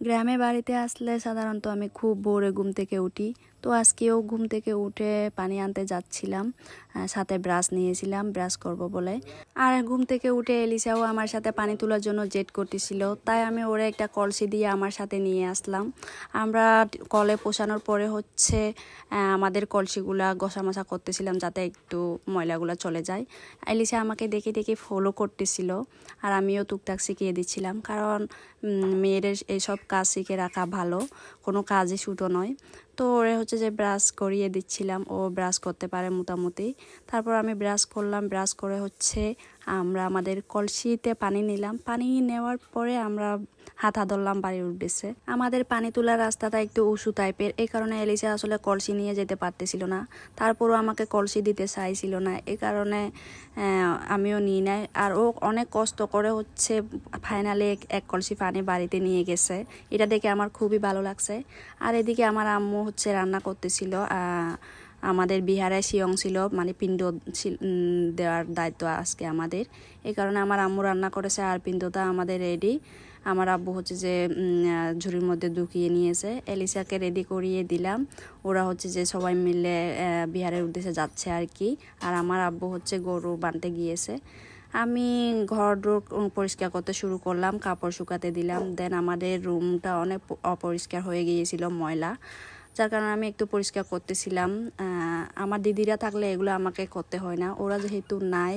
গ্রামে বাড়িতে আসলে সাধারণত আমি খুব ভোরে ঘুম থেকে উঠি। তো আজকেও ঘুম থেকে উঠে পানি আনতে যাচ্ছিলাম, সাথে ব্রাশ নিয়েছিলাম ব্রাশ করব বলে। আর ঘুম থেকে উঠে এলিসাও আমার সাথে পানি তোলার জন্য জেদ করতেছিল, তাই আমি ওরে একটা কলসি দিয়ে আমার সাথে নিয়ে আসলাম। আমরা কলে পোষানোর পরে আমাদের কলসিগুলা ঘষামাছা করতেছিলাম যাতে একটু ময়লাগুলো চলে যায়। এলিসা আমাকে দেখে দেখে ফলো করতেছিল আর আমিও টুকটাক শিখিয়ে দিচ্ছিলাম, কারণ মেয়েদের এইসব কাজ শিখে রাখা ভালো, কোনো কাজই ছোটো নয়। তো ওরে যে ব্রাশ করিয়ে দিচ্ছিলাম, ও ব্রাশ করতে পারে মোটামুটি। তারপর আমি ব্রাশ করলাম, ব্রাশ করে আমরা আমাদের কলসিতে পানি নিলাম। পানি নেওয়ার পরে আমরা হাত ধরলাম বাড়ির উদ্দেশ্যে। আমাদের পানি তোলার রাস্তাটা একটু উঁচু টাইপের, এই কারণে এলিসা আসলে কলসি নিয়ে যেতে পারতেছিল না। তারপরও আমাকে কলসি দিতে চাইছিল না, এই কারণে আমিও নিই নাই। আর ও অনেক কষ্ট করে ফাইনালি এক কলসি পানি বাড়িতে নিয়ে গেছে। এটা দেখে আমার খুবই ভালো লাগছে। আর এদিকে আমার আম্মু রান্না করতেছিল। আমাদের বিহারে শিয়ং ছিল, মানে পিণ্ড দেওয়ার দায়িত্ব আজকে আমাদের, এই কারণে আমার আম্মু রান্না করেছে আর পিণ্ডটা আমাদের রেডি। আমার আব্বু যে ঝুড়ির মধ্যে ঢুকিয়ে নিয়েছে। এলিসাকে রেডি করিয়ে দিলাম। ওরা যে সবাই মিলে বিহারের উদ্দেশ্যে যাচ্ছে আর কি। আর আমার আব্বু গরু বানতে গিয়েছে। আমি ঘর পরিষ্কার করতে শুরু করলাম, কাপড় শুকাতে দিলাম। দেন আমাদের রুমটা অনেক অপরিষ্কার হয়ে গিয়েছিল, ময়লা, যার কারণে আমি একটু পরিষ্কার করতেছিলাম। আমার দিদিরা থাকলে এগুলো আমাকে করতে হয় না, ওরা যেহেতু নাই,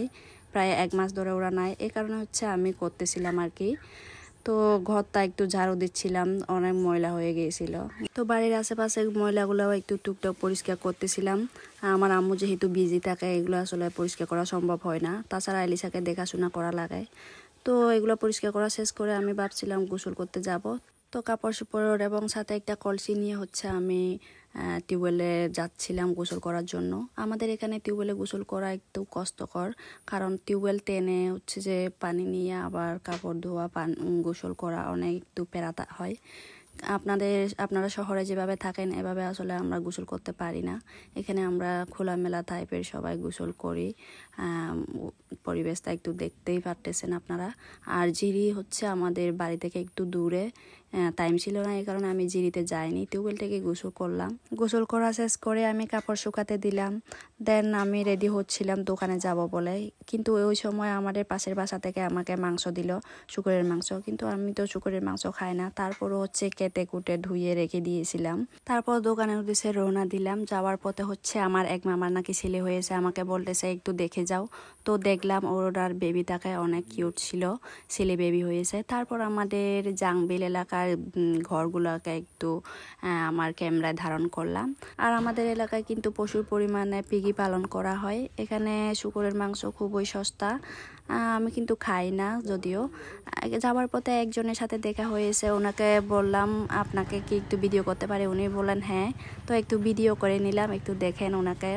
প্রায় 1 মাস ধরে ওরা নাই, এই কারণে আমি করতেছিলাম আর কি। তো ঘরটা একটু ঝাড়ু দিচ্ছিলাম, অনেক ময়লা হয়ে গিয়েছিল। তো বাড়ির আশেপাশে ময়লাগুলো একটু টুকটাক পরিষ্কার করতেছিলাম। আমার আম্মু যেহেতু বিজি থাকে, এগুলো আসলে পরিষ্কার করা সম্ভব হয় না, তাছাড়া এলিসাকে দেখাশোনা করা লাগে। তো এগুলো পরিষ্কার করা শেষ করে আমি ভাবছিলাম গোসল করতে যাব। তো কাপড় চোপড় এবং সাথে একটা কলসি নিয়ে আমি টিউবওয়েলে যাচ্ছিলাম গোসল করার জন্য। আমাদের এখানে টিউবওয়েলে গোসল করা একটু কষ্টকর, কারণ টিউবওয়েল টেনে যে পানি নিয়ে আবার কাপড় ধোয়া গোসল করা অনেক একটু পেরাতা হয়। আপনারা শহরে যেভাবে থাকেন এভাবে আসলে আমরা গোসল করতে পারি না। এখানে আমরা খোলামেলা টাইপের সবাই গোসল করি। পরিবেশটা একটু দেখতেই পারতেছেন আপনারা। আর জিরি আমাদের বাড়ি থেকে একটু দূরে, টাইম ছিল না, এই কারণে আমি জিরিতে যাইনি, টিউবওয়েল থেকে গোসল করলাম। গোসল করা শেষ করে আমি কাপড় শুকাতে দিলাম। দেন আমি রেডি হচ্ছিলাম দোকানে যাব বলে, কিন্তু ওই সময় আমাদের পাশের বাসা থেকে আমাকে মাংস দিল, শুকরের মাংস, কিন্তু আমি তো শুকরের মাংস খাই না। তারপরও কেটে কুটে ধুয়ে রেখে দিয়েছিলাম। তারপর দোকানের উদ্দেশ্যে রওনা দিলাম। যাওয়ার পথে আমার এক মামার নাকি ছেলে হয়েছে, আমাকে বলতেছে একটু দেখে যাও। তো দেখলাম ওর আর বেবিটাকে অনেক কিউট ছিল, ছেলে বেবি হয়েছে। তারপর আমাদের জাংবিল এলাকার ঘরগুলোকে একটু আমার ক্যামেরায় ধারণ করলাম। আর আমাদের এলাকায় কিন্তু প্রচুর পরিমাণে পিগি পালন করা হয়। এখানে শুকরের মাংস খুবই সস্তা, আমি কিন্তু খাই না যদিও। যাওয়ার পথে একজনের সাথে দেখা হয়েছে, ওনাকে বললাম আপনাকে কি একটু ভিডিও করতে পারে, উনি বললেন হ্যাঁ। তো একটু ভিডিও করে নিলাম, একটু দেখেন ওনাকে।